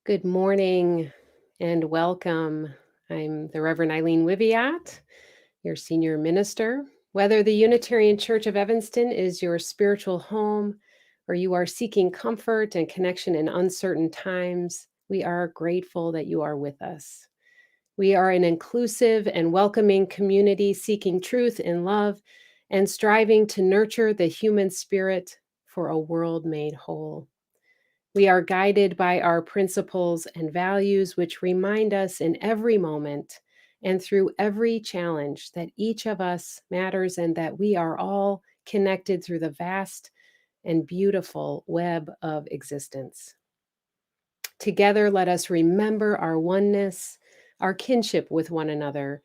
Good morning and welcome. I'm the Reverend Eileen Wiviat, your senior minister. Whether the Unitarian Church of Evanston is your spiritual home or you are seeking comfort and connection in uncertain times, we are grateful that you are with us. We are an inclusive and welcoming community seeking truth and love and striving to nurture the human spirit for a world made whole. We are guided by our principles and values, which remind us in every moment and through every challenge that each of us matters and that we are all connected through the vast and beautiful web of existence. Together, let us remember our oneness, our kinship with one another,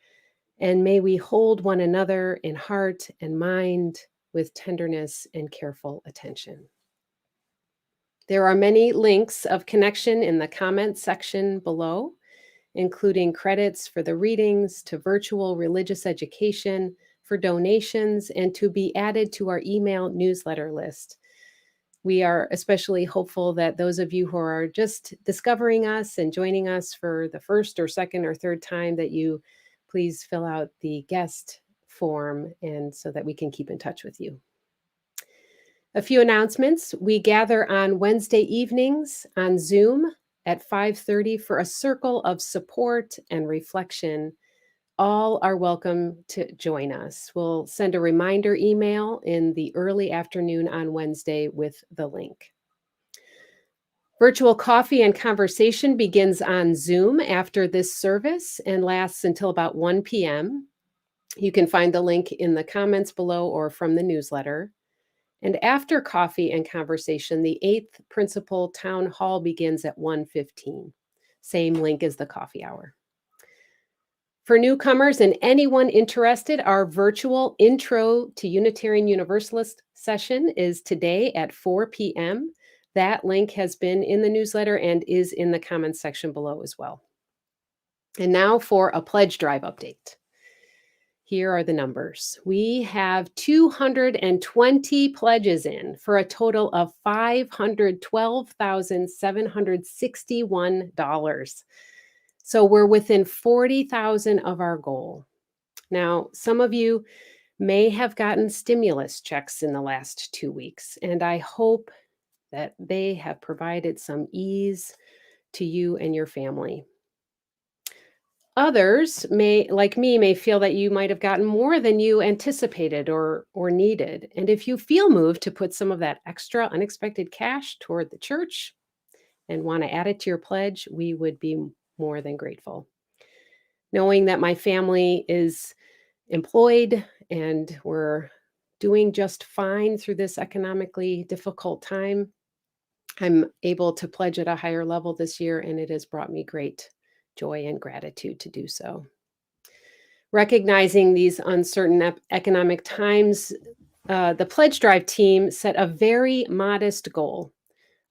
and may we hold one another in heart and mind with tenderness and careful attention. There are many links of connection in the comments section below, including credits for the readings, to virtual religious education, for donations, and to be added to our email newsletter list. We are especially hopeful that those of you who are just discovering us and joining us for the first or second or third time, that you please fill out the guest form and so that we can keep in touch with you. A few announcements. We gather on Wednesday evenings on Zoom at 5:30 for a circle of support and reflection. All are welcome to join us. We'll send a reminder email in the early afternoon on Wednesday with the link. Virtual coffee and conversation begins on Zoom after this service and lasts until about 1 p.m. You can find the link in the comments below or from the newsletter. And after coffee and conversation, the 8th Principal Town Hall begins at 1:15. Same link as the coffee hour. For newcomers and anyone interested, our virtual Intro to Unitarian Universalist session is today at 4 p.m. That link has been in the newsletter and is in the comments section below as well. And now for a pledge drive update. Here are the numbers. We have 220 pledges in for a total of $512,761. So we're within 40,000 of our goal. Now, some of you may have gotten stimulus checks in the last 2 weeks, and I hope that they have provided some ease to you and your family. Others may, like me, may feel that you might have gotten more than you anticipated or needed. And if you feel moved to put some of that extra unexpected cash toward the church and want to add it to your pledge, we would be more than grateful. Knowing that my family is employed and we're doing just fine through this economically difficult time, I'm able to pledge at a higher level this year, and it has brought me great joy and gratitude to do so. Recognizing these uncertain economic times, the Pledge Drive team set a very modest goal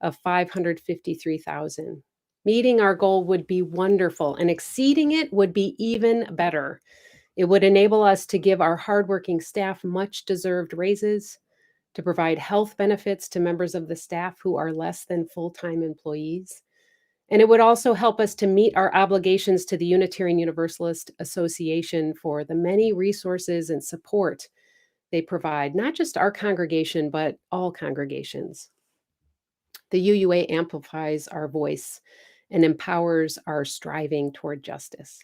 of $553,000. Meeting our goal would be wonderful, and exceeding it would be even better. It would enable us to give our hardworking staff much deserved raises, to provide health benefits to members of the staff who are less than full-time employees. And it would also help us to meet our obligations to the Unitarian Universalist Association for the many resources and support they provide, not just our congregation, but all congregations. The UUA amplifies our voice and empowers our striving toward justice.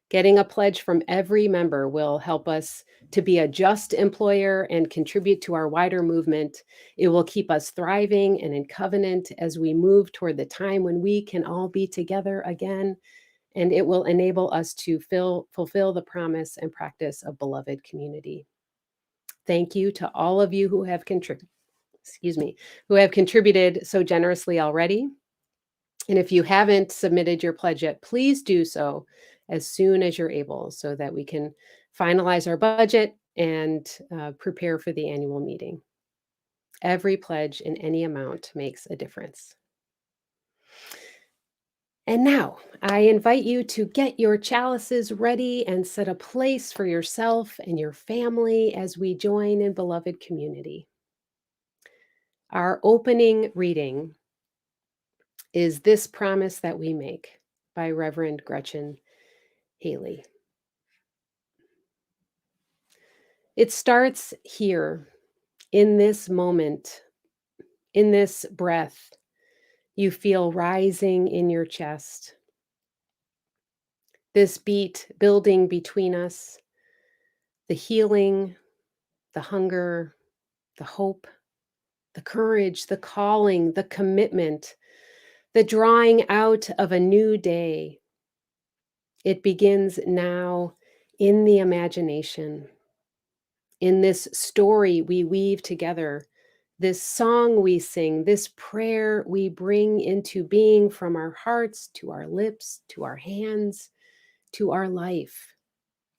Getting a pledge from every member will help us to be a just employer and contribute to our wider movement. It will keep us thriving and in covenant as we move toward the time when we can all be together again, and it will enable us to fulfill the promise and practice of beloved community. Thank you to all of you who have contributed so generously already. And if you haven't submitted your pledge yet, please do so as soon as you're able so that we can finalize our budget and prepare for the annual meeting. Every pledge in any amount makes a difference. And now I invite you to get your chalices ready and set a place for yourself and your family as we join in beloved community. Our opening reading is This Promise That We Make by Reverend Gretchen Haley. It starts here, in this moment, in this breath you feel rising in your chest. This beat building between us, the healing, the hunger, the hope, the courage, the calling, the commitment, the drawing out of a new day. It begins now in the imagination, in this story we weave together, this song we sing, this prayer we bring into being from our hearts to our lips, to our hands, to our life,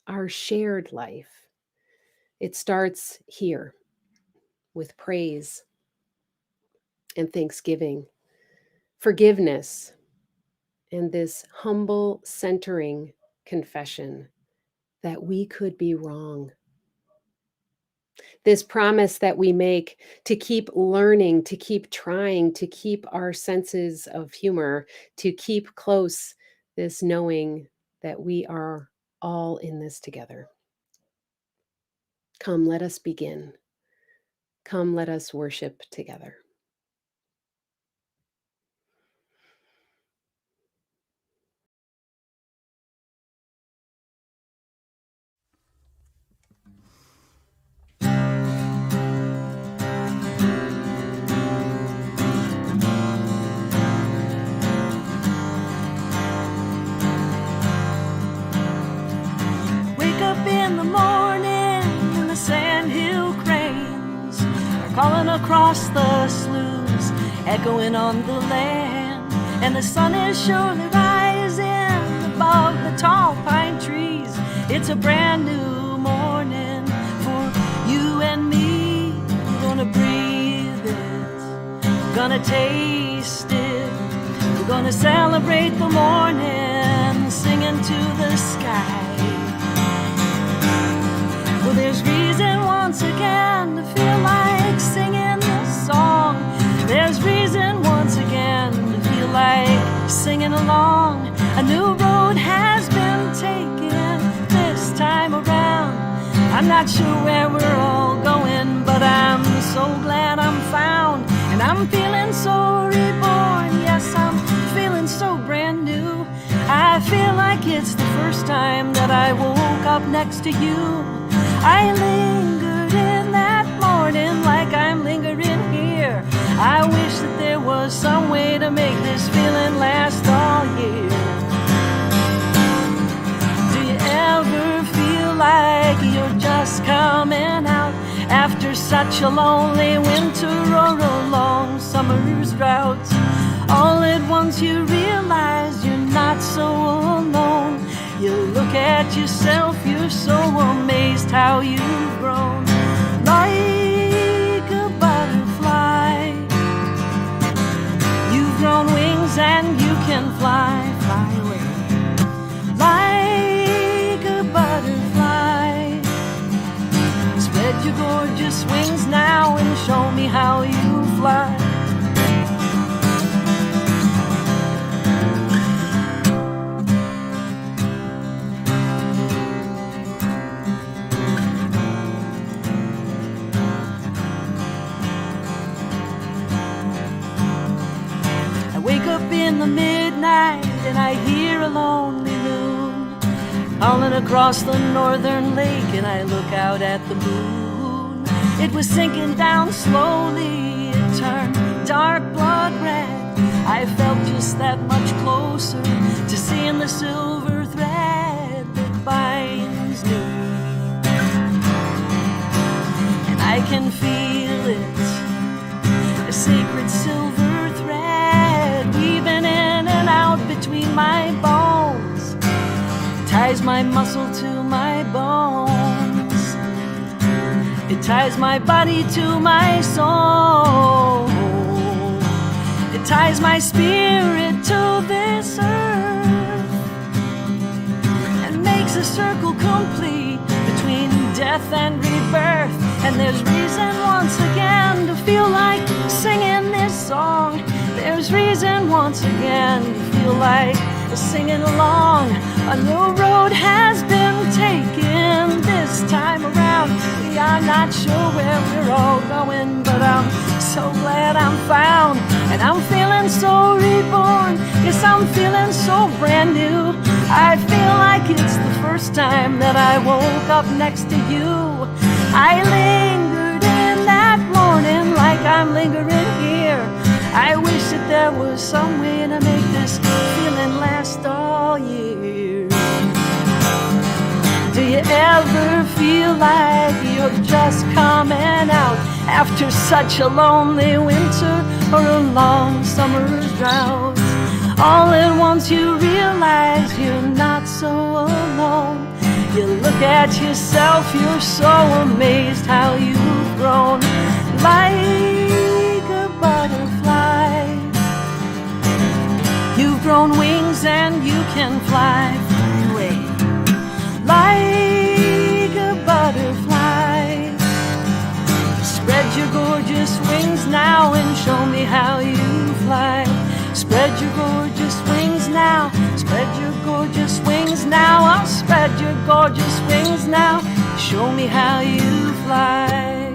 our shared life. It starts here with praise and thanksgiving, forgiveness, and this humble centering confession that we could be wrong. This promise that we make to keep learning, to keep trying, to keep our senses of humor, to keep close this knowing that we are all in this together. Come, let us begin. Come, let us worship together. In the morning, and the sandhill cranes are calling across the sloughs, echoing on the land. And the sun is surely rising above the tall pine trees. It's a brand new morning for you and me. We're gonna breathe it, gonna taste it. We're gonna celebrate the morning, singing to the sky. Well, there's reason once again to feel like singing this song. There's reason once again to feel like singing along. A new road has been taken this time around. I'm not sure where we're all going, but I'm so glad I'm found. And I'm feeling so reborn, yes, I'm feeling so brand new. I feel like it's the first time that I woke up next to you. I lingered in that morning like I'm lingering here. I wish that there was some way to make this feeling last all year. Do you ever feel like you're just coming out after such a lonely winter or a long summer's drought? All at once you realize you're not so alone. You look at yourself, you're so amazed how you've grown. Like a butterfly, you've grown wings and you can fly away. Like a butterfly, spread your gorgeous wings now and show me how you fly. In the midnight, and I hear a lonely loon calling across the northern lake, and I look out at the moon. It was sinking down slowly, it turned dark blood red. I felt just that much closer to seeing the silver thread that binds me, and I can feel it, a sacred silver weaving in and out between my bones. It ties my muscle to my bones. It ties my body to my soul. It ties my spirit to this earth and makes a circle complete between death and rebirth. And there's reason once again to feel like singing this song. There's there's reason once again to feel like singing along. A new road has been taken this time around. We are not sure where we're all going, but I'm so glad I'm found. And I'm feeling so reborn. Yes, I'm feeling so brand new. I feel like it's the first time that I woke up next to you. I lingered in that morning like I'm lingering here. I wish that there was some way to make this feeling last all year. Do you ever feel like you're just coming out after such a lonely winter or a long summer's drought? All at once you realize you're not so alone. You look at yourself, you're so amazed how you've grown. Like a butterfly, you've grown wings and you can fly away. Like a butterfly, spread your gorgeous wings now and show me how you fly. Spread your gorgeous wings now. Spread your gorgeous wings now. I'll spread your gorgeous wings now. Show me how you fly.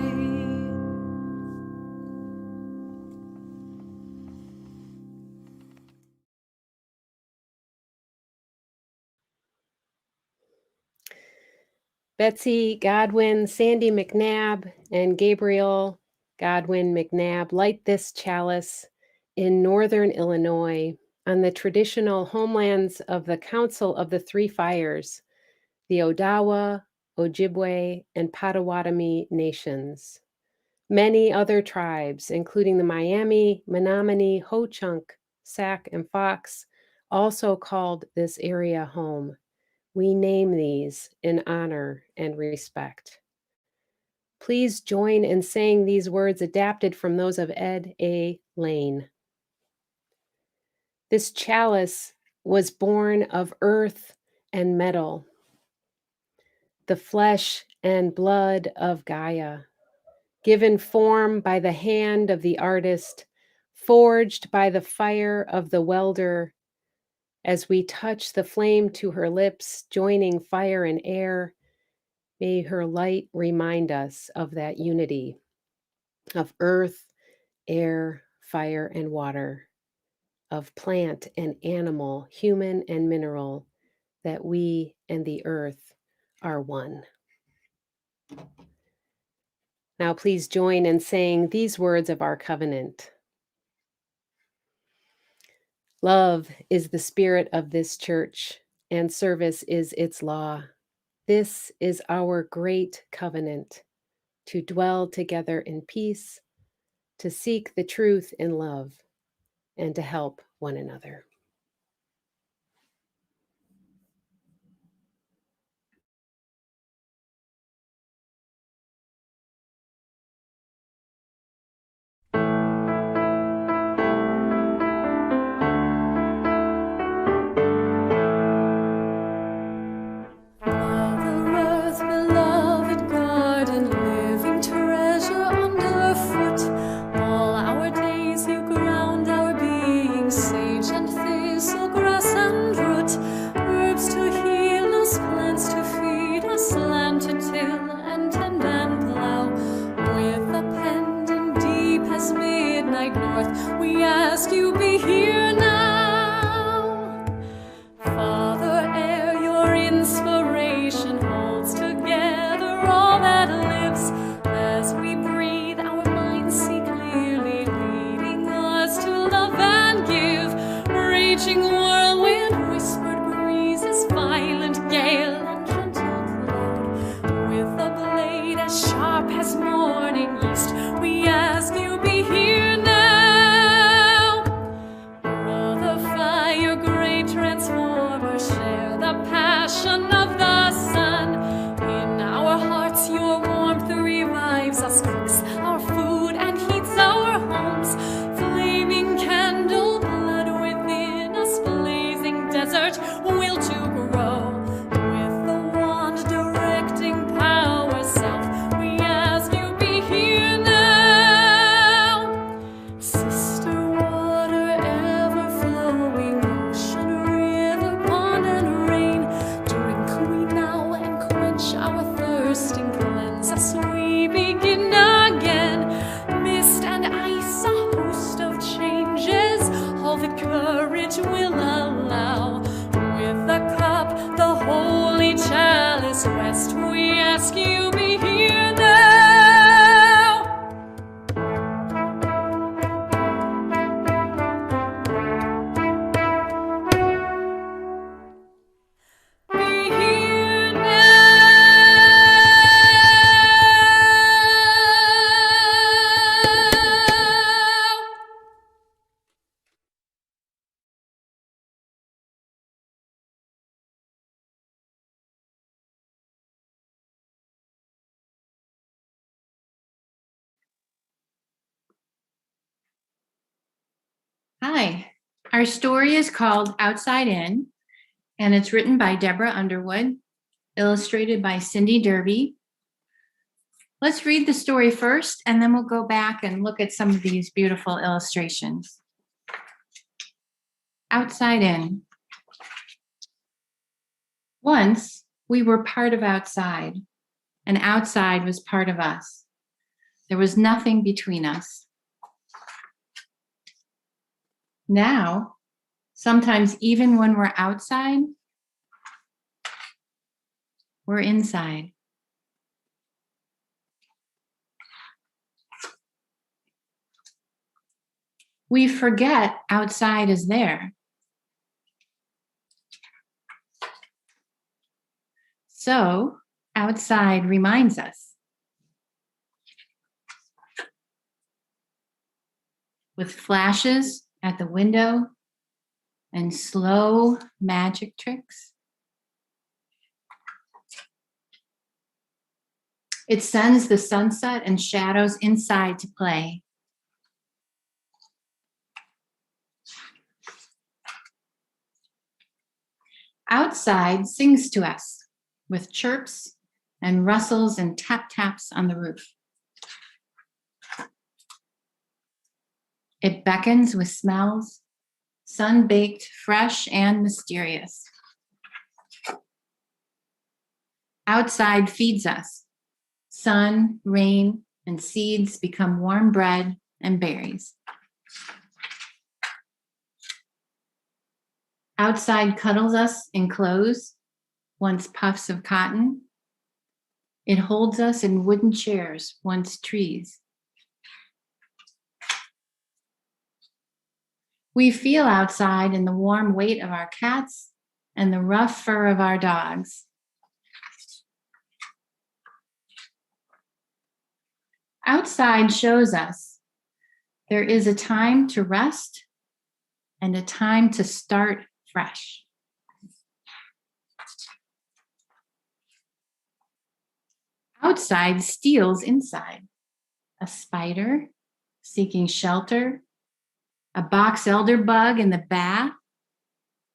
Betsy Godwin, Sandy McNabb, and Gabriel Godwin McNabb light this chalice in northern Illinois on the traditional homelands of the Council of the Three Fires, the Odawa, Ojibwe, and Potawatomi nations. Many other tribes, including the Miami, Menominee, Ho-Chunk, Sac, and Fox, also called this area home. We name these in honor and respect. Please join in saying these words adapted from those of Ed A. Lane. This chalice was born of earth and metal, the flesh and blood of Gaia, given form by the hand of the artist, forged by the fire of the welder. As we touch the flame to her lips, joining fire and air, may her light remind us of that unity of earth, air, fire, and water, of plant and animal, human and mineral, that we and the earth are one. Now please join in saying these words of our covenant. Love is the spirit of this church, and service is its law. This is our great covenant, to dwell together in peace, to seek the truth in love, and to help one another. All our days you ground our being, sage and thin. Hi, our story is called Outside In, and it's written by Deborah Underwood, illustrated by Cindy Derby. Let's read the story first, and then we'll go back and look at some of these beautiful illustrations. Outside In. Once, we were part of outside, and outside was part of us. There was nothing between us. Now, sometimes even when we're outside, we're inside. We forget outside is there. So, outside reminds us. With flashes at the window and slow magic tricks. It sends the sunset and shadows inside to play. Outside sings to us with chirps and rustles and tap-taps on the roof. It beckons with smells, sun-baked, fresh, and mysterious. Outside feeds us. Sun, rain, and seeds become warm bread and berries. Outside cuddles us in clothes, once puffs of cotton. It holds us in wooden chairs, once trees. We feel outside in the warm weight of our cats and the rough fur of our dogs. Outside shows us there is a time to rest and a time to start fresh. Outside steals inside. A spider seeking shelter, a box elder bug in the bath,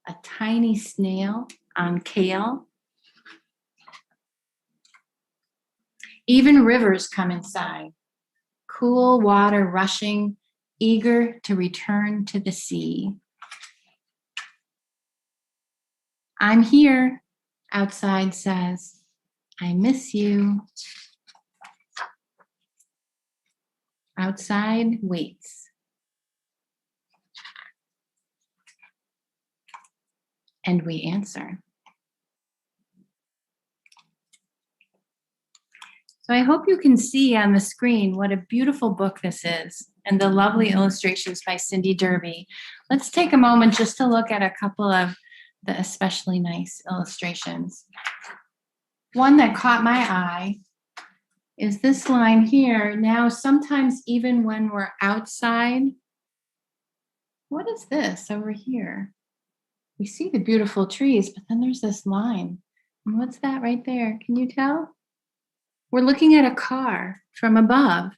a tiny snail on kale. Even rivers come inside, cool water rushing, eager to return to the sea. I'm here, outside says. I miss you. Outside waits. And we answer. So I hope you can see on the screen what a beautiful book this is and the lovely illustrations by Cindy Derby. Let's take a moment just to look at a couple of the especially nice illustrations. One that caught my eye is this line here. Now, sometimes even when we're outside, what is this over here? We see the beautiful trees, but then there's this line. And what's that right there? Can you tell? We're looking at a car from above.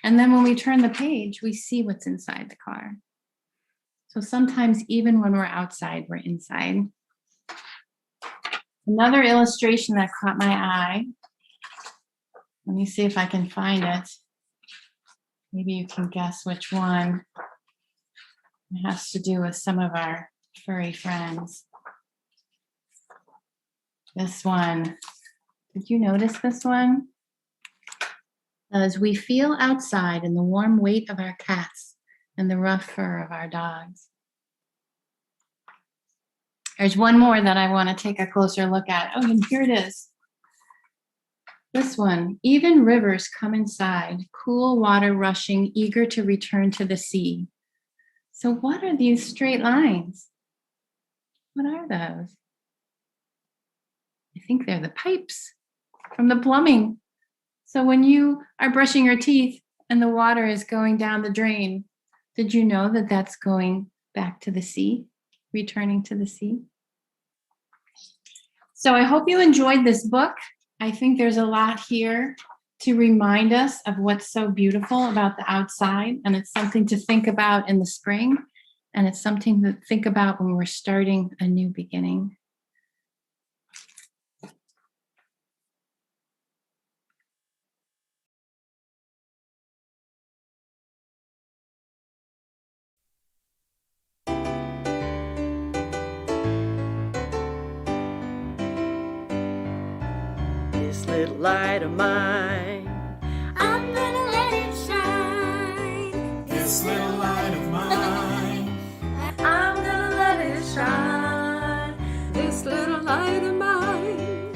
And then when we turn the page, we see what's inside the car. So sometimes even when we're outside, we're inside. Another illustration that caught my eye. Let me see if I can find it. Maybe you can guess which one. It has to do with some of our furry friends. This one. Did you notice this one? As we feel outside in the warm weight of our cats and the rough fur of our dogs. There's one more that I want to take a closer look at. Oh, and here it is. This one. Even rivers come inside, cool water rushing, eager to return to the sea. So what are these straight lines? What are those? I think they're the pipes from the plumbing. So when you are brushing your teeth and the water is going down the drain, did you know that that's going back to the sea, returning to the sea? So I hope you enjoyed this book. I think there's a lot here to remind us of what's so beautiful about the outside, and it's something to think about in the spring. And it's something to think about when we're starting a new beginning. This little light of mine, I'm gonna let it shine. This little light of mine, I'm gonna let it shine. This little light of mine,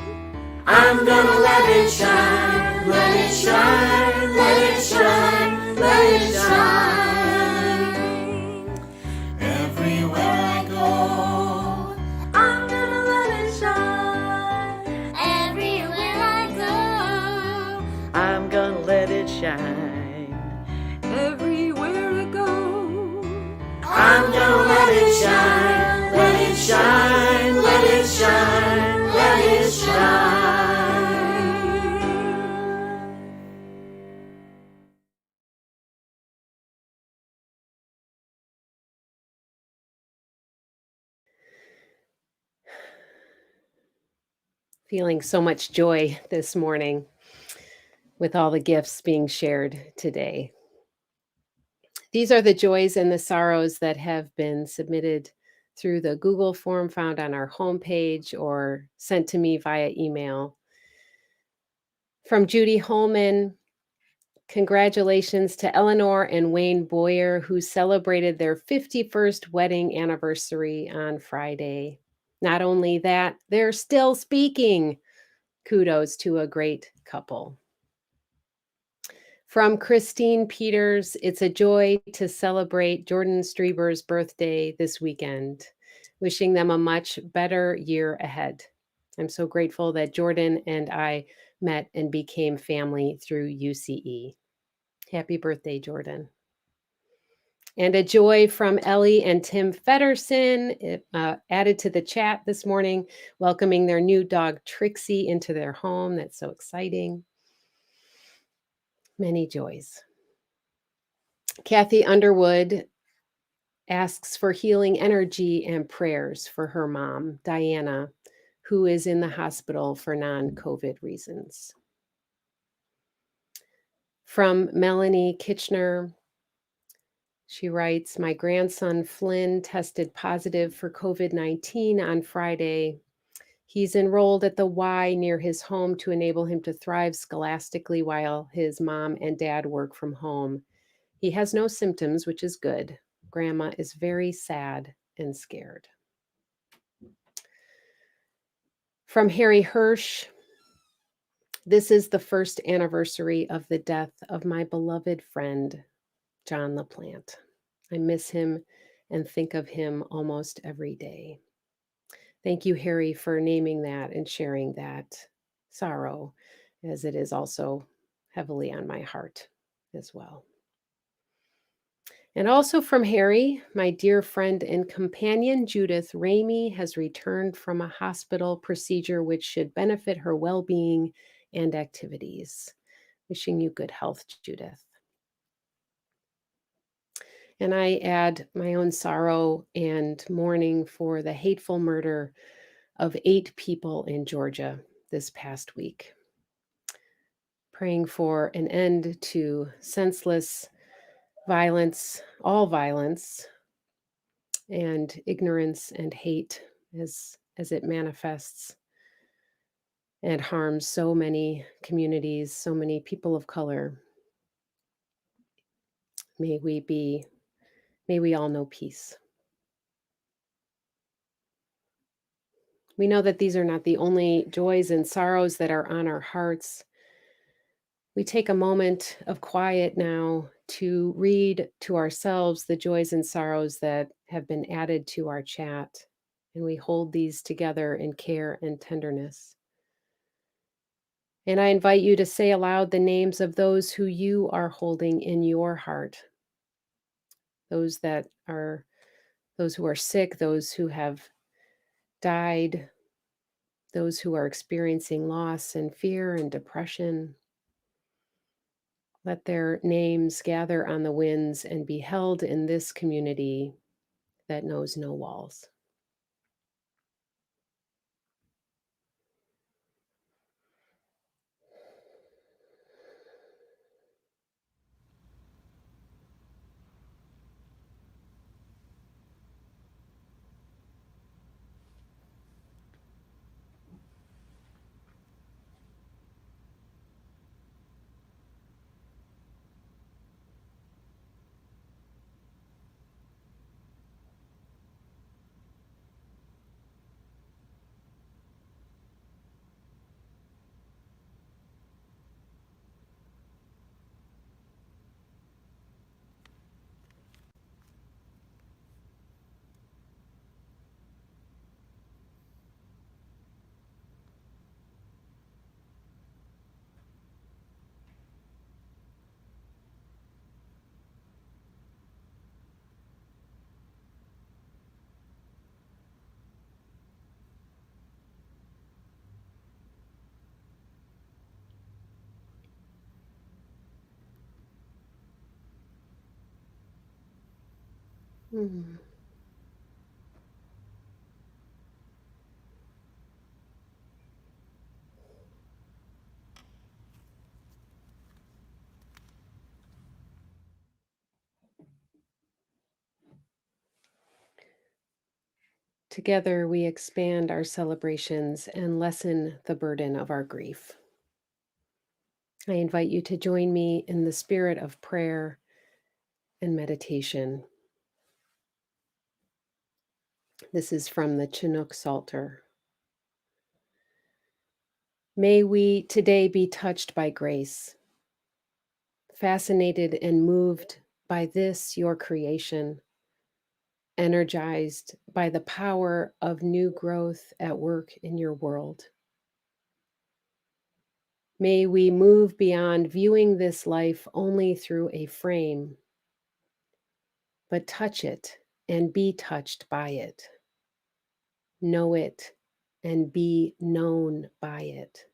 I'm gonna let it shine, let it shine, let it shine, let it shine. Everywhere I go, I'm gonna let it shine. Everywhere I go, I'm gonna let it shine. Everywhere I go, I'm gonna let it shine, let it shine, let it shine, let it shine. Feeling so much joy this morning with all the gifts being shared today. These are the joys and the sorrows that have been submitted through the Google form found on our homepage or sent to me via email. From Judy Holman, congratulations to Eleanor and Wayne Boyer, who celebrated their 51st wedding anniversary on Friday. Not only that, they're still speaking. Kudos to a great couple. From Christine Peters, it's a joy to celebrate Jordan Strieber's birthday this weekend. Wishing them a much better year ahead. I'm so grateful that Jordan and I met and became family through UCE. Happy birthday, Jordan. And a joy from Ellie and Tim Fedderson, added to the chat this morning, welcoming their new dog Trixie into their home. That's so exciting. Many joys. Kathy Underwood asks for healing energy and prayers for her mom, Diana, who is in the hospital for non-COVID reasons. From Melanie Kitchener, she writes, my grandson Flynn tested positive for COVID-19 on Friday. He's enrolled at the Y near his home to enable him to thrive scholastically while his mom and dad work from home. He has no symptoms, which is good. Grandma is very sad and scared. From Harry Hirsch, this is the first anniversary of the death of my beloved friend, John LaPlante. I miss him and think of him almost every day. Thank you, Harry, for naming that and sharing that sorrow, as it is also heavily on my heart as well. And also from Harry, my dear friend and companion Judith Ramey has returned from a hospital procedure which should benefit her well-being and activities. Wishing you good health, Judith. And I add my own sorrow and mourning for the hateful murder of 8 people in Georgia this past week. Praying for an end to senseless violence, all violence, and ignorance and hate as it manifests and harms so many communities, so many people of color. May we all know peace. We know that these are not the only joys and sorrows that are on our hearts. We take a moment of quiet now to read to ourselves the joys and sorrows that have been added to our chat, and we hold these together in care and tenderness. And I invite you to say aloud the names of those who you are holding in your heart. Those who are sick, those who have died, those who are experiencing loss and fear and depression. Let their names gather on the winds and be held in this community that knows no walls. Mm. Together, we expand our celebrations and lessen the burden of our grief. I invite you to join me in the spirit of prayer and meditation. This is from the Chinook Psalter. May we today be touched by grace, fascinated and moved by this, your creation, energized by the power of new growth at work in your world. May we move beyond viewing this life only through a frame, but touch it and be touched by it. Know it and be known by it.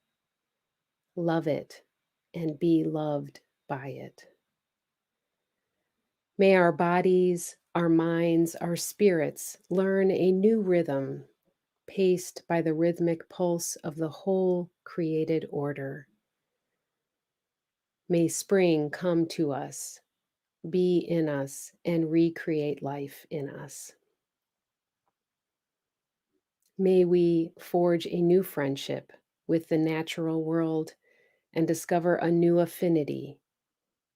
Love it and be loved by it. May our bodies, our minds, our spirits learn a new rhythm, paced by the rhythmic pulse of the whole created order. May spring come to us, be in us, and recreate life in us. May we forge a new friendship with the natural world and discover a new affinity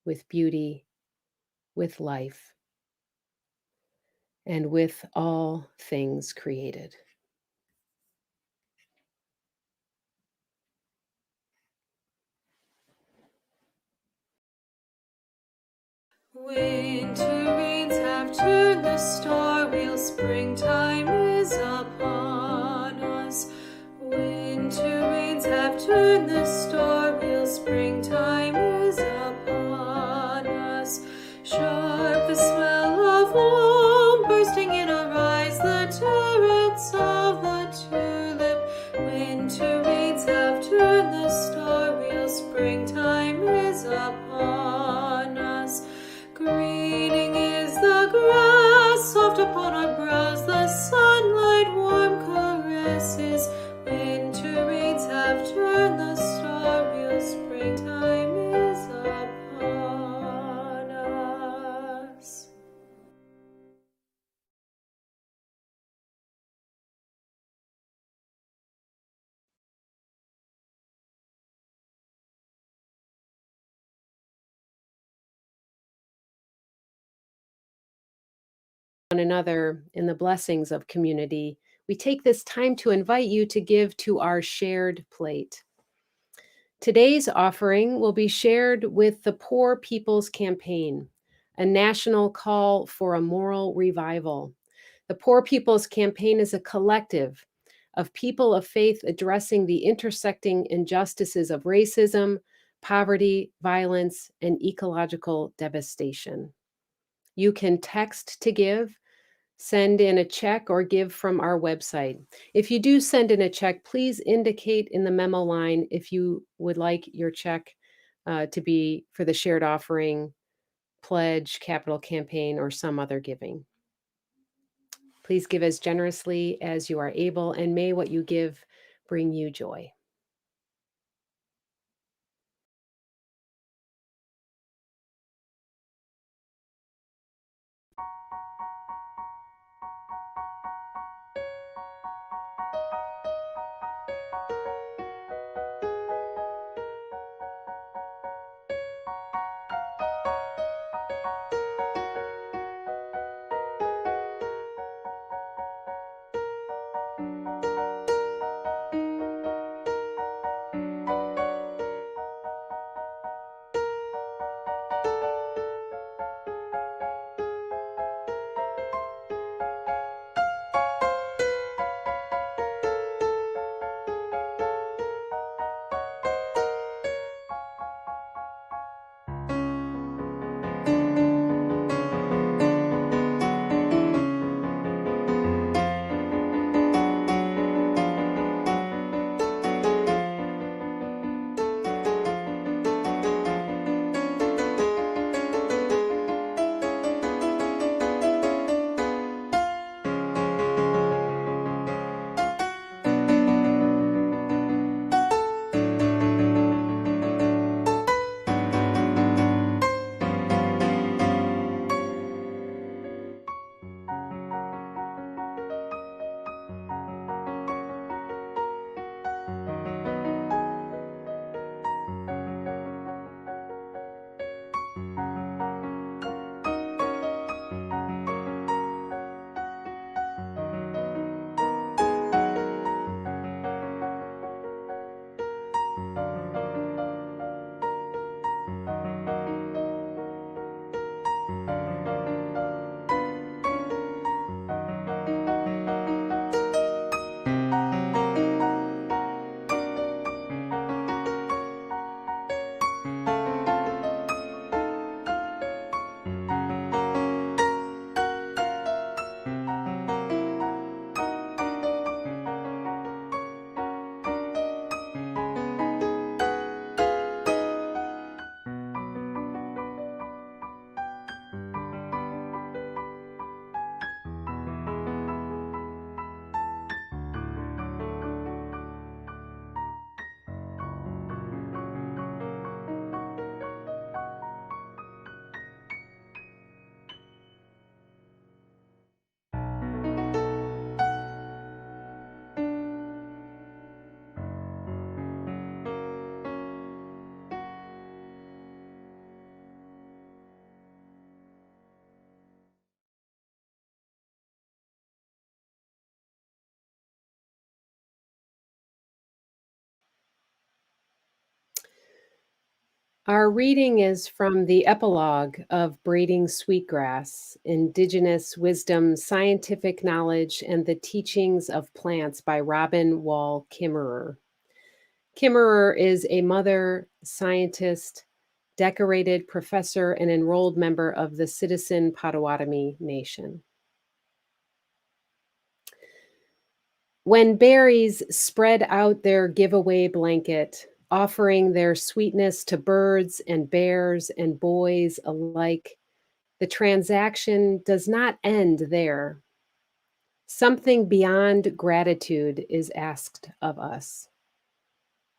with beauty, with life, and with all things created. Winter rains have turned the star wheel, springtime is upon us. Winter rains have turned the star wheel, springtime is upon us. Sharp the smell of warm bursting in our eyes, the turrets of the tulip. Winter rains have turned the star wheel, springtime is upon us. Greening is the grass, soft upon our brows, the sunlight warm caresses. Winter rains have turned the star wheel, springtime is upon us. One another in the blessings of community, we take this time to invite you to give to our shared plate. Today's offering will be shared with the Poor People's Campaign, a national call for a moral revival. The Poor People's Campaign is a collective of people of faith addressing the intersecting injustices of racism, poverty, violence, and ecological devastation. You can text to give, send in a check, or give from our website. If you do send in a check, please indicate in the memo line if you would like your check to be for the shared offering, pledge, capital campaign, or some other giving. Please give as generously as you are able, and may what you give bring you joy. Our reading is from the epilogue of Braiding Sweetgrass, Indigenous Wisdom, Scientific Knowledge, and the Teachings of Plants by Robin Wall Kimmerer. Kimmerer is a mother, scientist, decorated professor, and enrolled member of the Citizen Potawatomi Nation. When berries spread out their giveaway blanket, offering their sweetness to birds and bears and boys alike, the transaction does not end there. Something beyond gratitude is asked of us.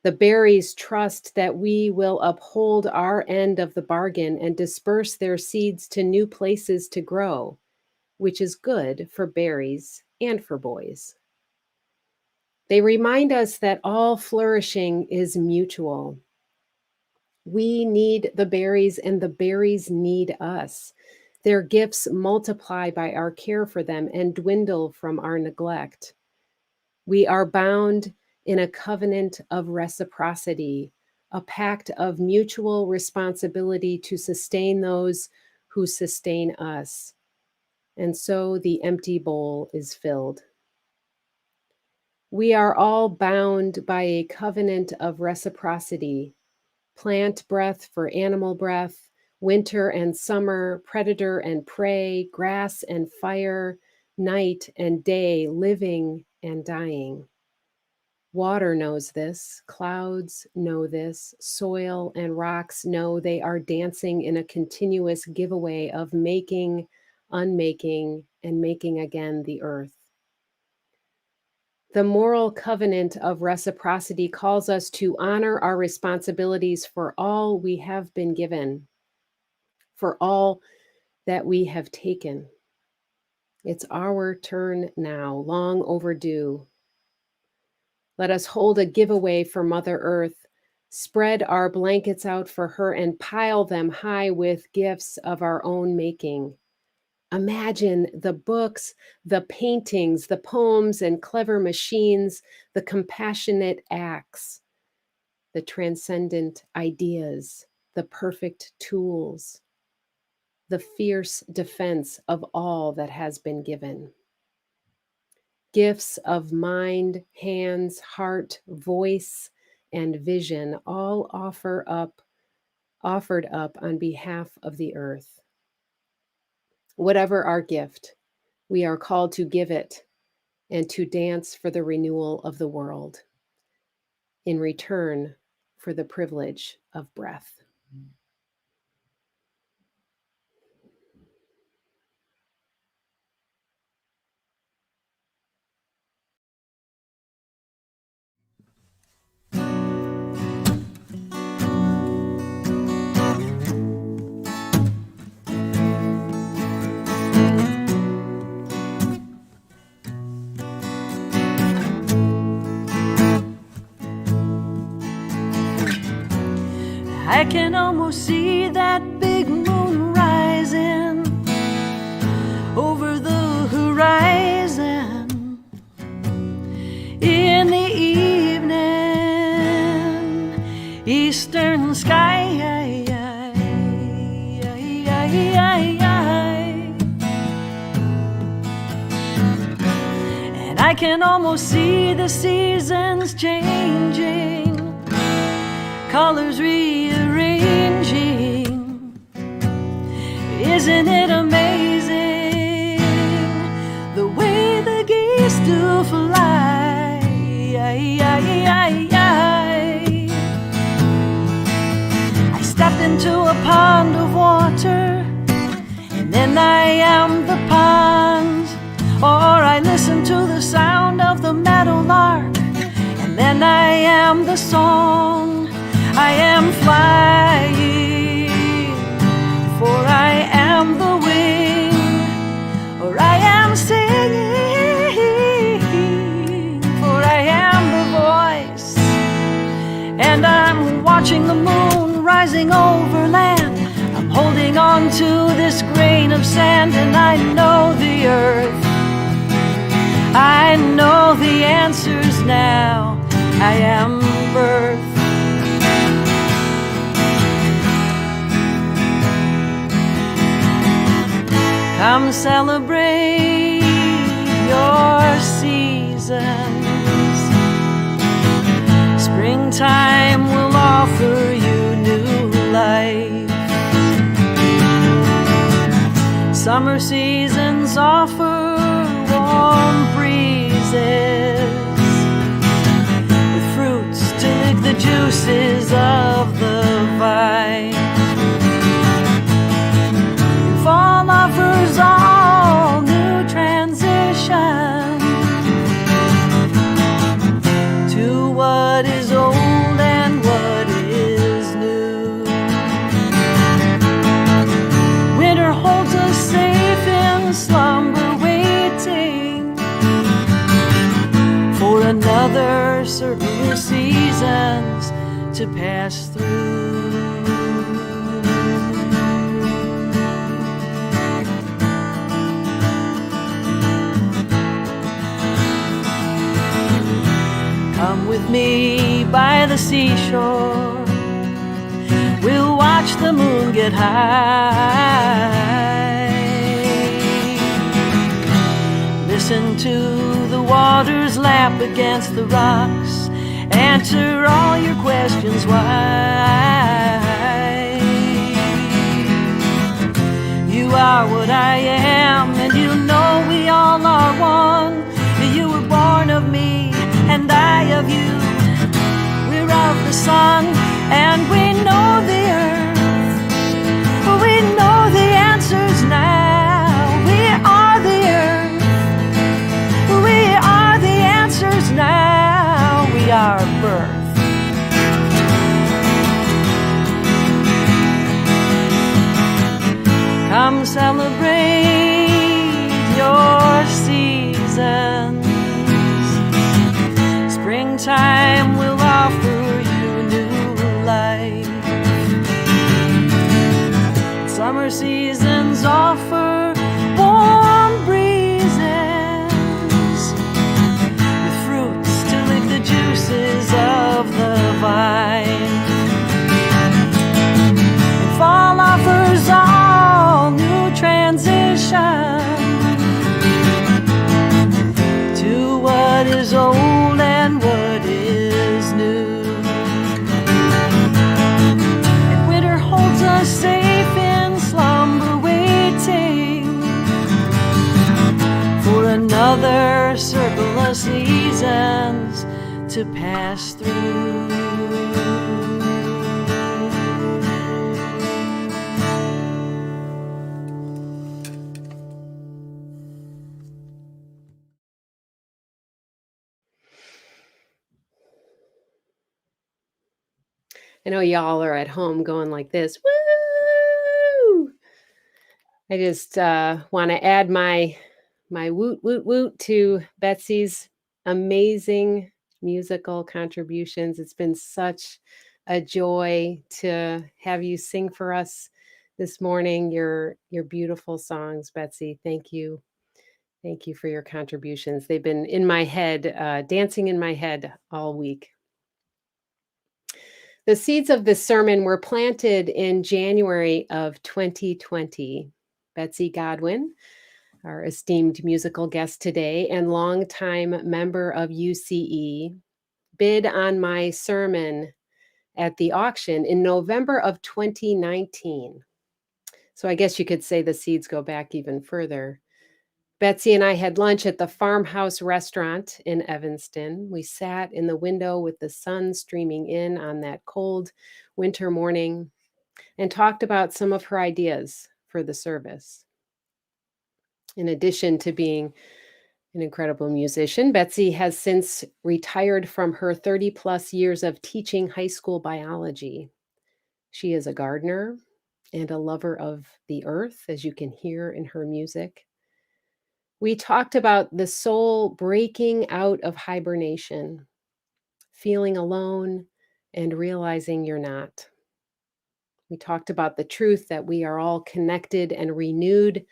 The berries trust that we will uphold our end of the bargain and disperse their seeds to new places to grow, which is good for berries and for boys. They remind us that all flourishing is mutual. We need the berries and the berries need us. Their gifts multiply by our care for them and dwindle from our neglect. We are bound in a covenant of reciprocity, a pact of mutual responsibility to sustain those who sustain us. And so the empty bowl is filled. We are all bound by a covenant of reciprocity, plant breath for animal breath, winter and summer, predator and prey, grass and fire, night and day, living and dying. Water knows this, clouds know this, soil and rocks know they are dancing in a continuous giveaway of making, unmaking, and making again the earth. The moral covenant of reciprocity calls us to honor our responsibilities for all we have been given, for all that we have taken. It's our turn now, long overdue. Let us hold a giveaway for Mother Earth, spread our blankets out for her, and pile them high with gifts of our own making. Imagine the books, the paintings, the poems and clever machines, the compassionate acts, the transcendent ideas, the perfect tools, the fierce defense of all that has been given. Gifts of mind, hands, heart, voice, and vision, all offered up on behalf of the earth. Whatever our gift, we are called to give it and to dance for the renewal of the world in return for the privilege of breath. I can almost see that big moon rising over the horizon in the evening, eastern sky. And I can almost see the seasons changing, colors rearranging. Isn't it amazing the way the geese do fly? I stepped into a pond of water, and then I am the pond. Or I listen to the sound of the meadowlark, and then I am the song. I am flying, for I am the wind, or I am singing, for I am the voice. And I'm watching the moon rising over land. I'm holding on to this grain of sand, and I know the earth. I know the answers now. I am birth. Come celebrate your seasons. Springtime will offer you new life. Summer seasons offer warm breezes with fruits to lick the juices of the vine. Fall offers all new transition to what is old and what is new. Winter holds us safe in slumber, waiting for another circle of seasons to pass through. Come with me by the seashore. We'll watch the moon get high. Listen to the waters lap against the rocks. Answer all your questions why. You are what I am, and you know we all are one. You were born of me, and I of you. We're of the sun, and we know the earth. We know the answers now. come celebrate your seasons. Springtime will offer you new life. Summer seasons offer warm breezes with fruits to lick the juices of the vine. And fall offers all new transition to what is old and what is new. And winter holds us safe in slumber, waiting for another circle of seasons to pass through. I know y'all are at home going like this. Woo! I just want to add my woot woot woot to Betsy's amazing musical contributions. It's been such a joy to have you sing for us this morning. Your beautiful songs, Betsy. Thank you. Thank you for your contributions. They've been in my head, dancing in my head all week. The seeds of this sermon were planted in January of 2020. Betsy Godwin, our esteemed musical guest today and longtime member of UCE, bid on my sermon at the auction in November of 2019. So I guess you could say the seeds go back even further. Betsy and I had lunch at the Farmhouse Restaurant in Evanston. We sat in the window with the sun streaming in on that cold winter morning and talked about some of her ideas for the service. In addition to being an incredible musician, Betsy has since retired from her 30 plus years of teaching high school biology. She is a gardener and a lover of the earth, as you can hear in her music. We talked about the soul breaking out of hibernation, feeling alone and realizing you're not. We talked about the truth that we are all connected and renewed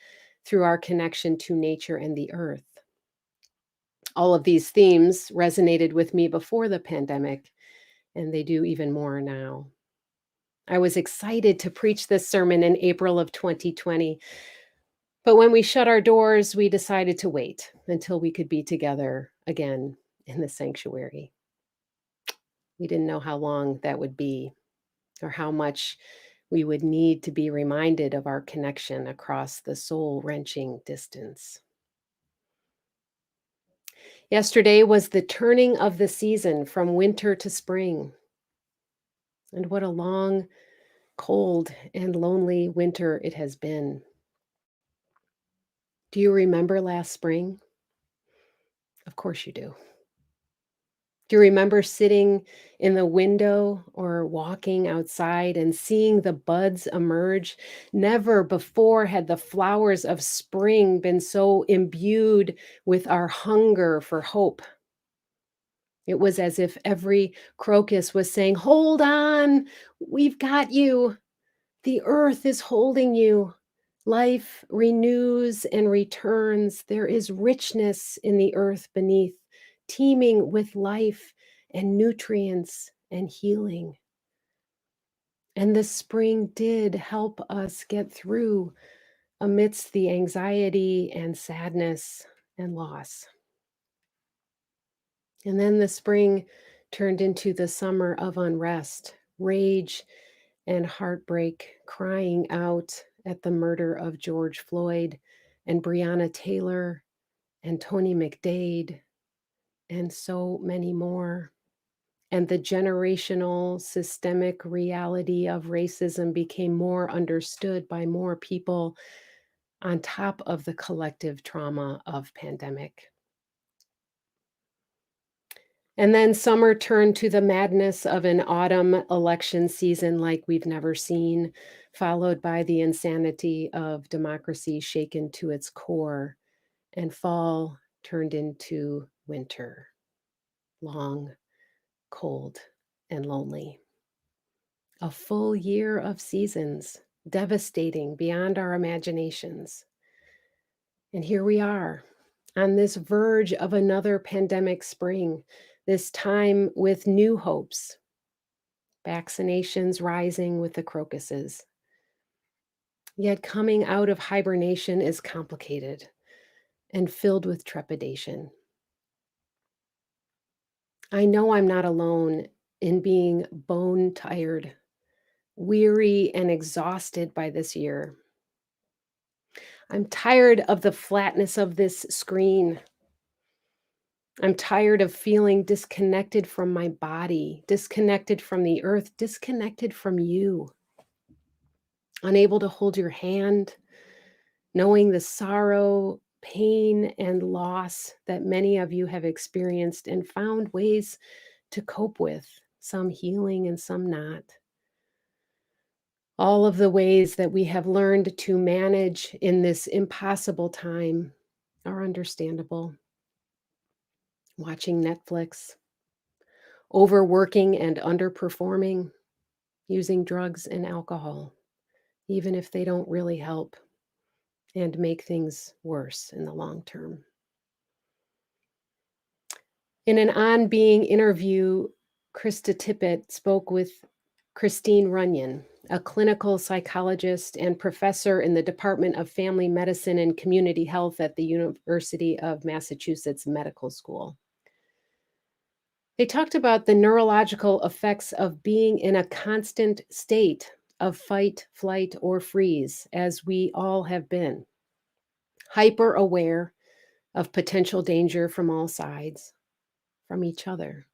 through our connection to nature and the earth. All of these themes resonated with me before the pandemic, and they do even more now. I was excited to preach this sermon in April of 2020, but when we shut our doors, we decided to wait until we could be together again in the sanctuary. We didn't know how long that would be or how much we would need to be reminded of our connection across the soul-wrenching distance. Yesterday was the turning of the season from winter to spring. And what a long, cold, and lonely winter it has been. Do you remember last spring? Of course you do. Do you remember sitting in the window or walking outside and seeing the buds emerge? Never before had the flowers of spring been so imbued with our hunger for hope. It was as if every crocus was saying, "Hold on, we've got you. The earth is holding you. Life renews and returns. There is richness in the earth beneath, teeming with life and nutrients and healing." And the spring did help us get through amidst the anxiety and sadness and loss. And then the spring turned into the summer of unrest, rage, and heartbreak, crying out at the murder of George Floyd and Breonna Taylor and Tony McDade and so many more. And the generational systemic reality of racism became more understood by more people on top of the collective trauma of pandemic. And then summer turned to the madness of an autumn election season like we've never seen followed by the insanity of democracy shaken to its core, and fall turned into winter, long, cold, and lonely. A full year of seasons, devastating beyond our imaginations. And here we are, on this verge of another pandemic spring, this time with new hopes, vaccinations rising with the crocuses. Yet coming out of hibernation is complicated and filled with trepidation. I know I'm not alone in being bone tired, weary, and exhausted by this year. I'm tired of the flatness of this screen. I'm tired of feeling disconnected from my body, disconnected from the earth, disconnected from you. Unable to hold your hand, knowing the sorrow, pain, and loss that many of you have experienced and found ways to cope with, some healing and some not. All of the ways that we have learned to manage in this impossible time are understandable. Watching Netflix, overworking and underperforming, using drugs and alcohol, even if they don't really help and make things worse in the long term. In an On Being interview, Krista Tippett spoke with Christine Runyon, a clinical psychologist and professor in the Department of Family Medicine and Community Health at the University of Massachusetts Medical School. They talked about the neurological effects of being in a constant state of fight, flight, or freeze, as we all have been. Hyper aware of potential danger from all sides, from each other.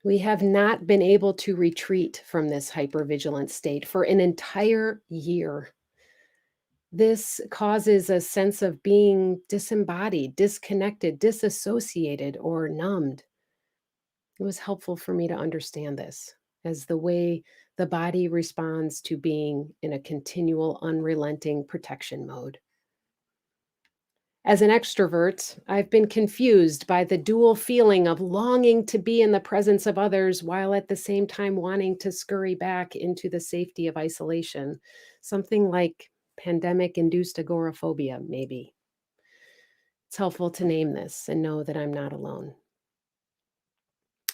We have not been able to retreat from this hypervigilant state for an entire year. This causes a sense of being disembodied, disconnected, disassociated, or numbed. It was helpful for me to understand this as the way the body responds to being in a continual, unrelenting protection mode. As an extrovert, I've been confused by the dual feeling of longing to be in the presence of others while at the same time wanting to scurry back into the safety of isolation, something like pandemic-induced agoraphobia, maybe. It's helpful to name this and know that I'm not alone.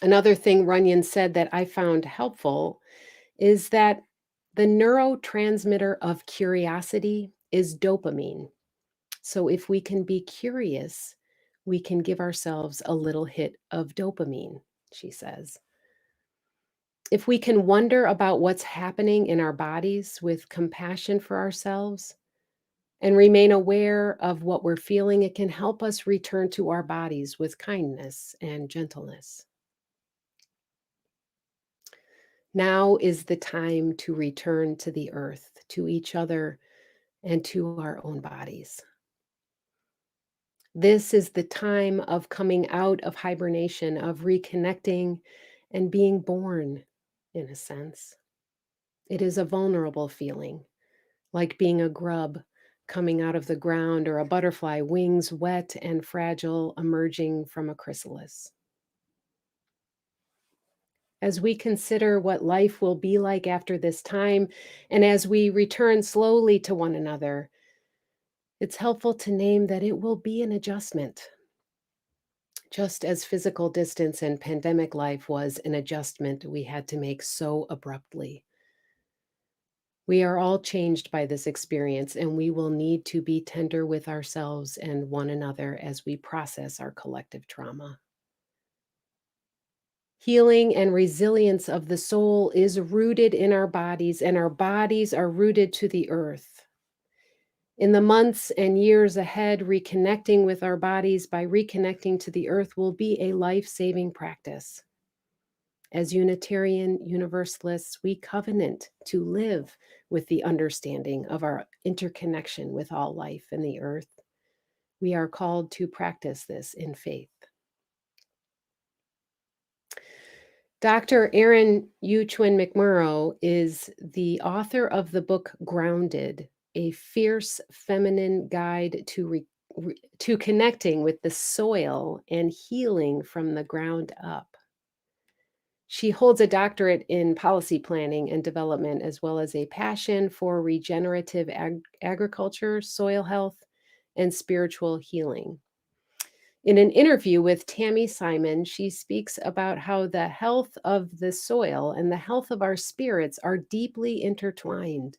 Another thing Runyon said that I found helpful is that the neurotransmitter of curiosity is dopamine. So if we can be curious, we can give ourselves a little hit of dopamine, she says. If we can wonder about what's happening in our bodies with compassion for ourselves and remain aware of what we're feeling, it can help us return to our bodies with kindness and gentleness. Now is the time to return to the earth, to each other, and to our own bodies. This is the time of coming out of hibernation, of reconnecting and being born, in a sense. It is a vulnerable feeling, like being a grub coming out of the ground or a butterfly, wings wet and fragile, emerging from a chrysalis. As we consider what life will be like after this time, and as we return slowly to one another, it's helpful to name that it will be an adjustment. Just as physical distance and pandemic life was an adjustment we had to make so abruptly. We are all changed by this experience, and we will need to be tender with ourselves and one another as we process our collective trauma. Healing and resilience of the soul is rooted in our bodies, and our bodies are rooted to the earth. In the months and years ahead, reconnecting with our bodies by reconnecting to the earth will be a life-saving practice. As Unitarian Universalists, we covenant to live with the understanding of our interconnection with all life and the earth. We are called to practice this in faith. Dr. Erin Uchwin McMurrow is the author of the book Grounded, a fierce feminine guide to connecting with the soil and healing from the ground up. She holds a doctorate in policy planning and development, as well as a passion for regenerative agriculture, soil health, and spiritual healing. In an interview with Tammy Simon, she speaks about how the health of the soil and the health of our spirits are deeply intertwined.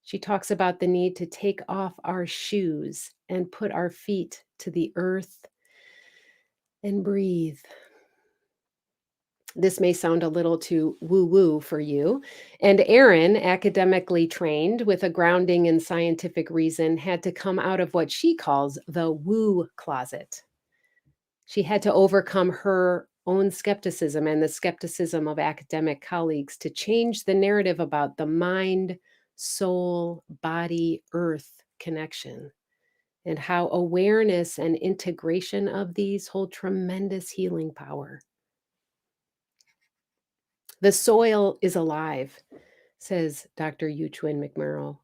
She talks about the need to take off our shoes and put our feet to the earth and breathe. This may sound a little too woo-woo for you. And Erin, academically trained with a grounding in scientific reason, had to come out of what she calls the woo closet. She had to overcome her own skepticism and the skepticism of academic colleagues to change the narrative about the mind, soul, body, earth connection, and how awareness and integration of these hold tremendous healing power. The soil is alive, says Dr. Uchwin McMurrow.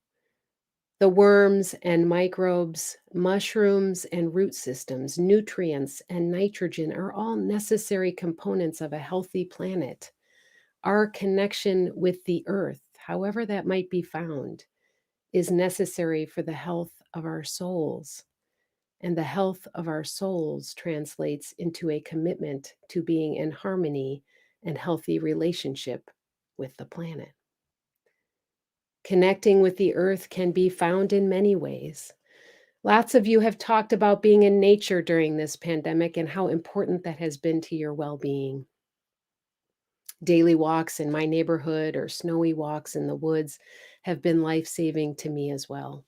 The worms and microbes, mushrooms and root systems, nutrients and nitrogen are all necessary components of a healthy planet. Our connection with the earth, however that might be found, is necessary for the health of our souls. And the health of our souls translates into a commitment to being in harmony and healthy relationship with the planet. Connecting with the earth can be found in many ways. Lots of you have talked about being in nature during this pandemic and how important that has been to your well-being. Daily walks in my neighborhood or snowy walks in the woods have been life-saving to me as well.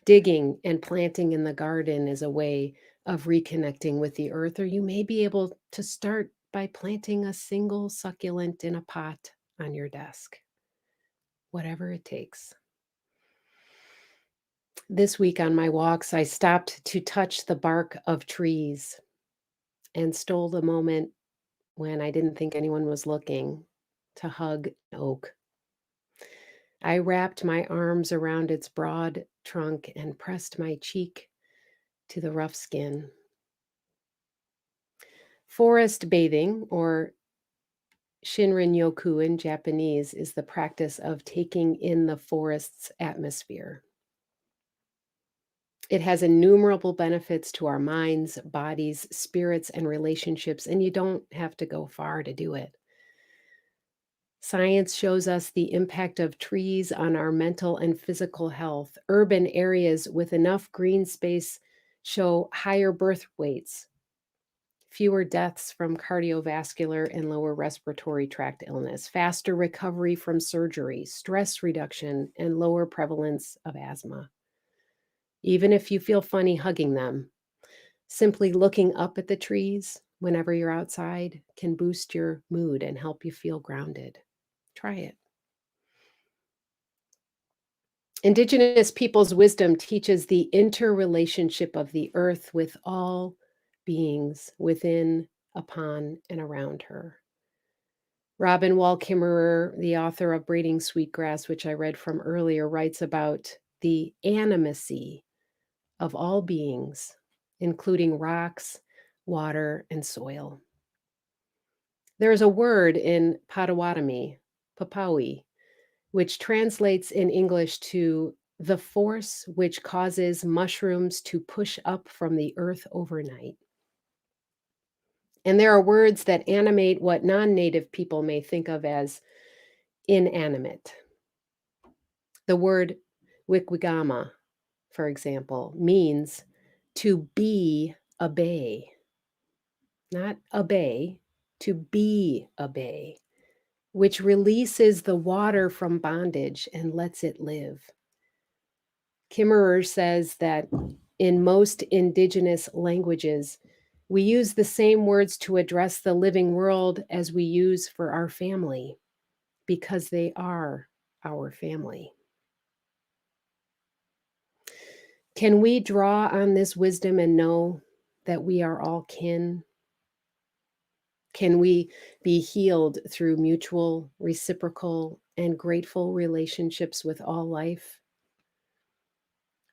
Digging and planting in the garden is a way of reconnecting with the earth, or you may be able to start by planting a single succulent in a pot on your desk. Whatever it takes. This week on my walks, I stopped to touch the bark of trees and stole the moment when I didn't think anyone was looking to hug an oak. I wrapped my arms around its broad trunk and pressed my cheek to the rough skin. Forest bathing, or Shinrin-yoku in Japanese, is the practice of taking in the forest's atmosphere. It has innumerable benefits to our minds, bodies, spirits, and relationships, and you don't have to go far to do it. Science shows us the impact of trees on our mental and physical health. Urban areas with enough green space show higher birth weights, fewer deaths from cardiovascular and lower respiratory tract illness, faster recovery from surgery, stress reduction, and lower prevalence of asthma. Even if you feel funny hugging them, simply looking up at the trees whenever you're outside can boost your mood and help you feel grounded. Try it. Indigenous peoples' wisdom teaches the interrelationship of the earth with all beings within, upon, and around her. Robin Wall Kimmerer, the author of Braiding Sweetgrass, which I read from earlier, writes about the animacy of all beings, including rocks, water, and soil. There is a word in Potawatomi, Papawi, which translates in English to the force which causes mushrooms to push up from the earth overnight. And there are words that animate what non-native people may think of as inanimate. The word wickwigama, for example, means to be a bay. Not a bay, to be a bay, which releases the water from bondage and lets it live. Kimmerer says that in most indigenous languages, we use the same words to address the living world as we use for our family, because they are our family. Can we draw on this wisdom and know that we are all kin? Can we be healed through mutual, reciprocal, and grateful relationships with all life?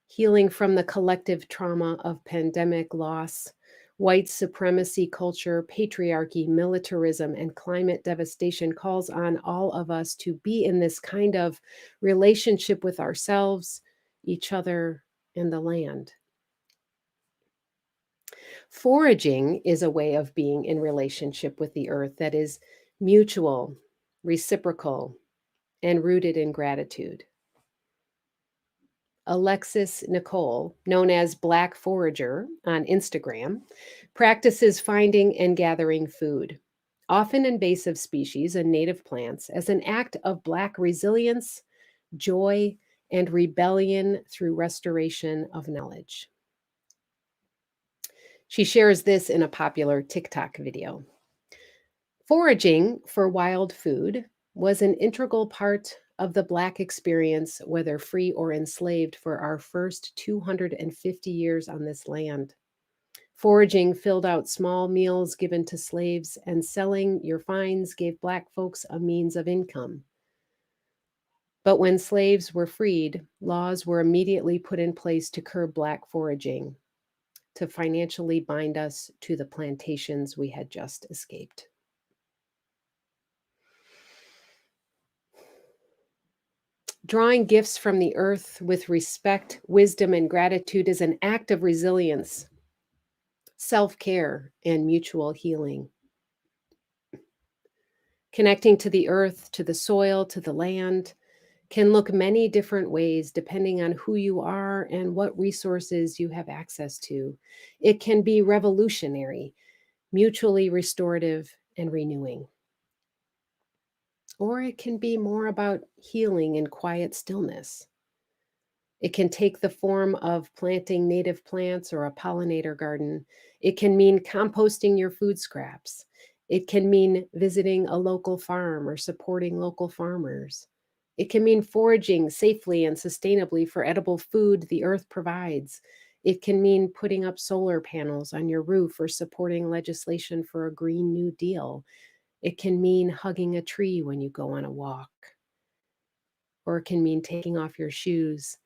Healing from the collective trauma of pandemic loss, white supremacy culture, patriarchy, militarism, and climate devastation calls on all of us to be in this kind of relationship with ourselves, each other, and the land. Foraging is a way of being in relationship with the earth that is mutual, reciprocal, and rooted in gratitude. Alexis Nicole, known as Black Forager on Instagram, practices finding and gathering food, often invasive species and native plants, as an act of Black resilience, joy, and rebellion through restoration of knowledge. She shares this in a popular TikTok video. Foraging for wild food was an integral part of the Black experience, whether free or enslaved, for our first 250 years on this land. Foraging filled out small meals given to slaves, and selling your finds gave Black folks a means of income. But when slaves were freed, laws were immediately put in place to curb Black foraging, to financially bind us to the plantations we had just escaped. Drawing gifts from the earth with respect, wisdom, and gratitude is an act of resilience, self-care, and mutual healing. Connecting to the earth, to the soil, to the land can look many different ways depending on who you are and what resources you have access to. It can be revolutionary, mutually restorative, and renewing. Or it can be more about healing and quiet stillness. It can take the form of planting native plants or a pollinator garden. It can mean composting your food scraps. It can mean visiting a local farm or supporting local farmers. It can mean foraging safely and sustainably for edible food the earth provides. It can mean putting up solar panels on your roof or supporting legislation for a Green New Deal. It can mean hugging a tree when you go on a walk. Or it can mean taking off your shoes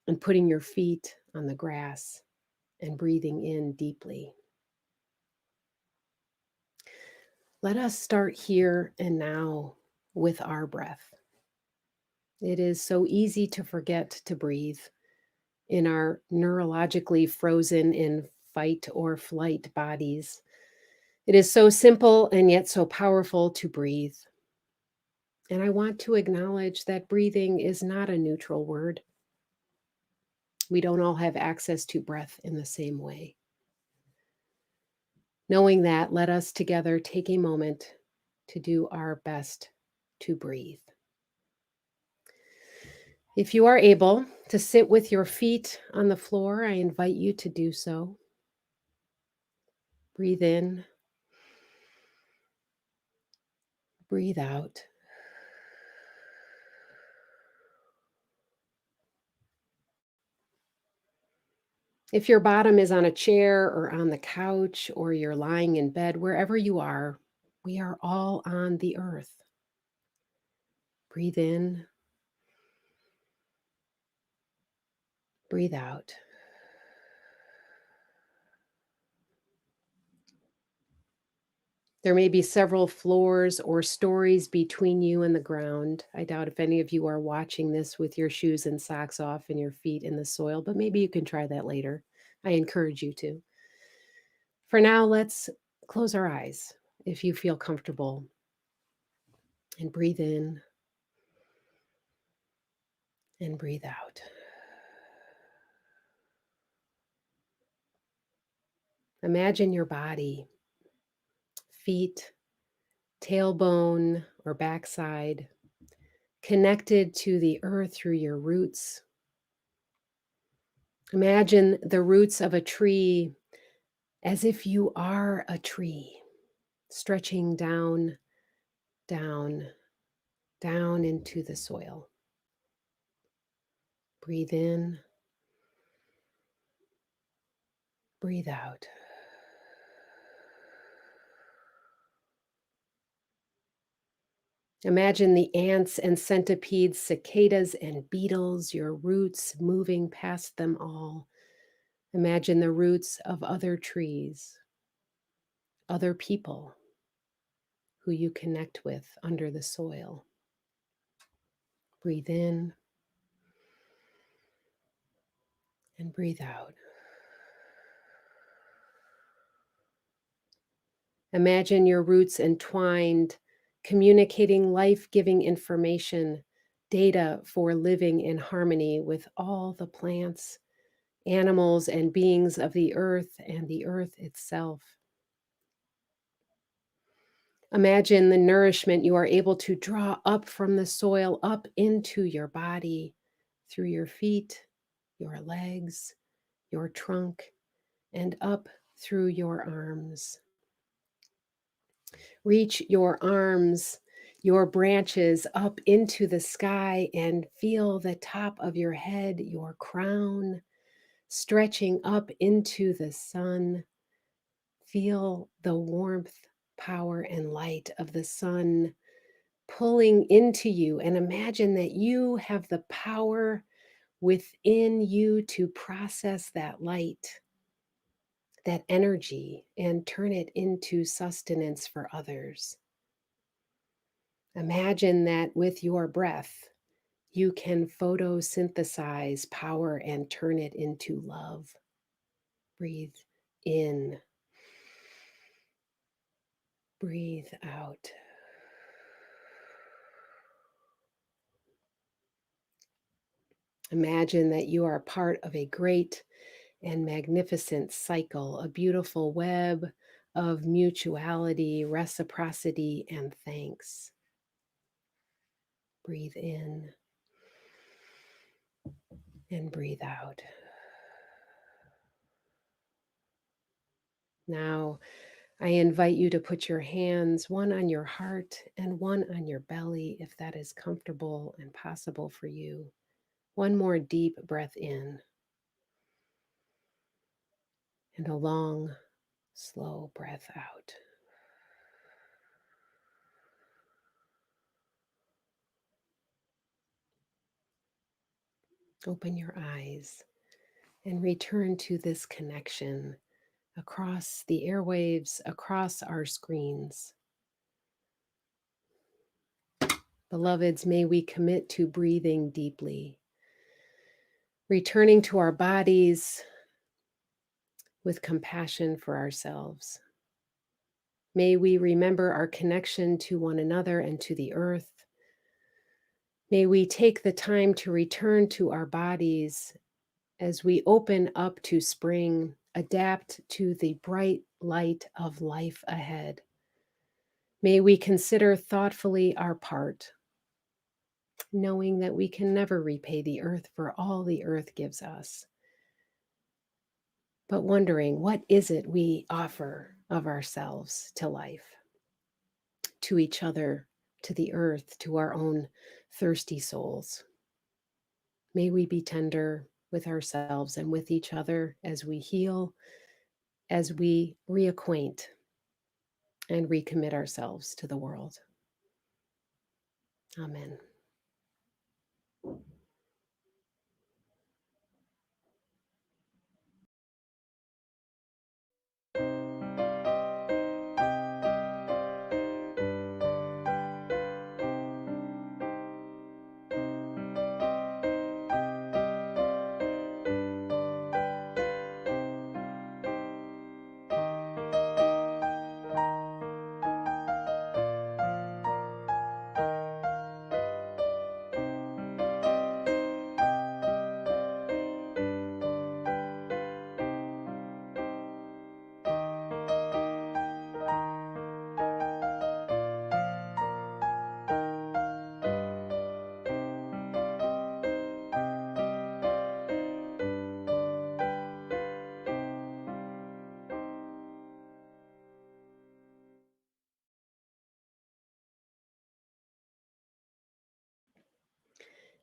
and putting your feet on the grass and breathing in deeply. Let us start here and now with our breath. It is so easy to forget to breathe in our neurologically frozen in fight or flight bodies. It is so simple and yet so powerful to breathe. And I want to acknowledge that breathing is not a neutral word. We don't all have access to breath in the same way. Knowing that, let us together take a moment to do our best to breathe. If you are able to sit with your feet on the floor, I invite you to do so. Breathe in, breathe out. If your bottom is on a chair or on the couch or you're lying in bed, wherever you are, we are all on the earth. Breathe in, breathe out. There may be several floors or stories between you and the ground. I doubt if any of you are watching this with your shoes and socks off and your feet in the soil, but maybe you can try that later. I encourage you to. For now, let's close our eyes if you feel comfortable and breathe in and breathe out. Imagine your body, feet, tailbone, or backside, connected to the earth through your roots. Imagine the roots of a tree as if you are a tree, stretching down, down, down into the soil. Breathe in, breathe out. Imagine the ants and centipedes, cicadas and beetles, your roots moving past them all. Imagine the roots of other trees, other people who you connect with under the soil. Breathe in and breathe out. Imagine your roots entwined, communicating life-giving information, data for living in harmony with all the plants, animals, and beings of the earth and the earth itself. Imagine the nourishment you are able to draw up from the soil, up into your body, through your feet, your legs, your trunk, and up through your arms. Reach your arms, your branches up into the sky and feel the top of your head, your crown, stretching up into the sun. Feel the warmth, power, and light of the sun pulling into you, and imagine that you have the power within you to process that light, that energy, and turn it into sustenance for others. Imagine that with your breath, you can photosynthesize power and turn it into love. Breathe in. Breathe out. Imagine that you are part of a great and magnificent cycle, a beautiful web of mutuality, reciprocity, and thanks. Breathe in and breathe out. Now, I invite you to put your hands, one on your heart and one on your belly, if that is comfortable and possible for you. One more deep breath in, and a long, slow breath out. Open your eyes and return to this connection across the airwaves, across our screens. Beloveds, may we commit to breathing deeply, returning to our bodies with compassion for ourselves. May we remember our connection to one another and to the earth. May we take the time to return to our bodies as we open up to spring, adapt to the bright light of life ahead. May we consider thoughtfully our part, knowing that we can never repay the earth for all the earth gives us, but wondering, what is it we offer of ourselves to life, to each other, to the earth, to our own thirsty souls? May we be tender with ourselves and with each other as we heal, as we reacquaint and recommit ourselves to the world. Amen.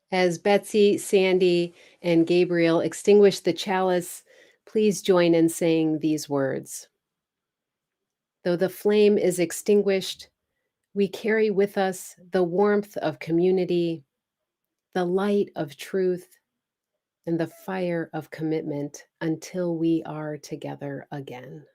As Betsy, Sandy, and Gabriel extinguish the chalice, please join in saying these words. Though the flame is extinguished, We carry with us the warmth of community, the light of truth, and the fire of commitment until we are together again.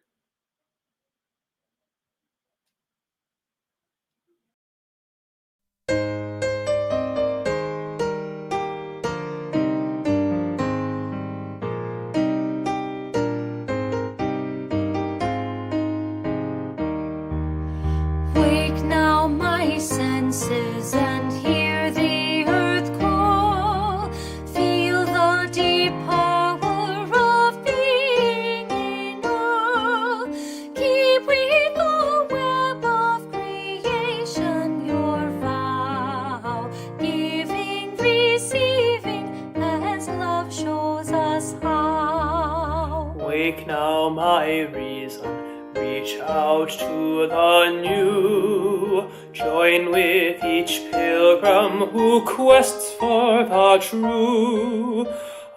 Wake now my senses and hear the earth call. Feel the deep power of being in all. Keep with the web of creation your vow. Giving, receiving as love shows us how. Wake now my reason, reach out to the new. Join with each pilgrim who quests for the true.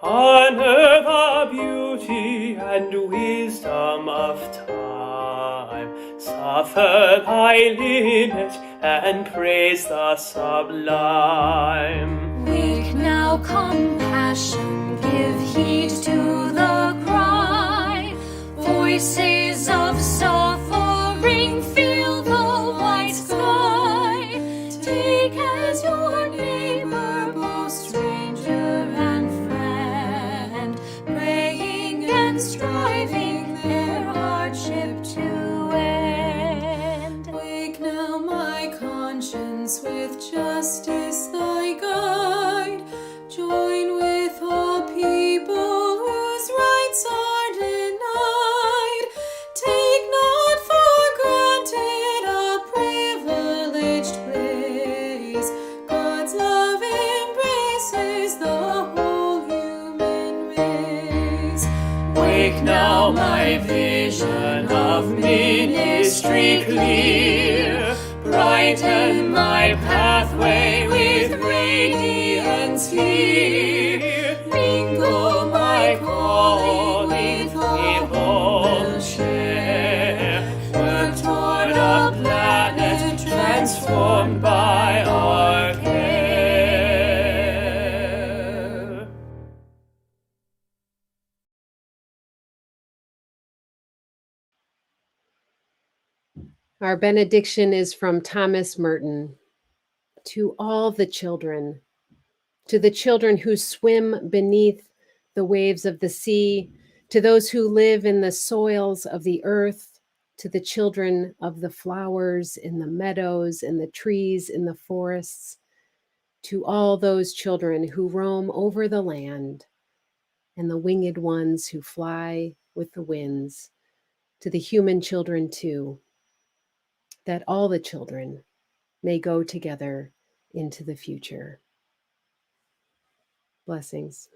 Honor the beauty and wisdom of time. Suffer thy limit and praise the sublime. Wake now compassion, give heed to the cry. Voices of suffering fill the white sky. Take as your neighbor both stranger and friend, praying and striving their hardship to end. Wake now my conscience, with justice thy guide. Join with all people whose rights are denied. Take not for granted a privileged place. God's love embraces the whole human race. Wake now my vision of ministry clear. Brighten my pathway with radiance here. Mingle my call with people share. Work toward a planet transformed by our care. Our benediction is from Thomas Merton. To all the children, to the children who swim beneath the waves of the sea, to those who live in the soils of the earth, to the children of the flowers in the meadows and the trees in the forests, to all those children who roam over the land, and the winged ones who fly with the winds, to the human children too, that all the children may go together into the future. Blessings.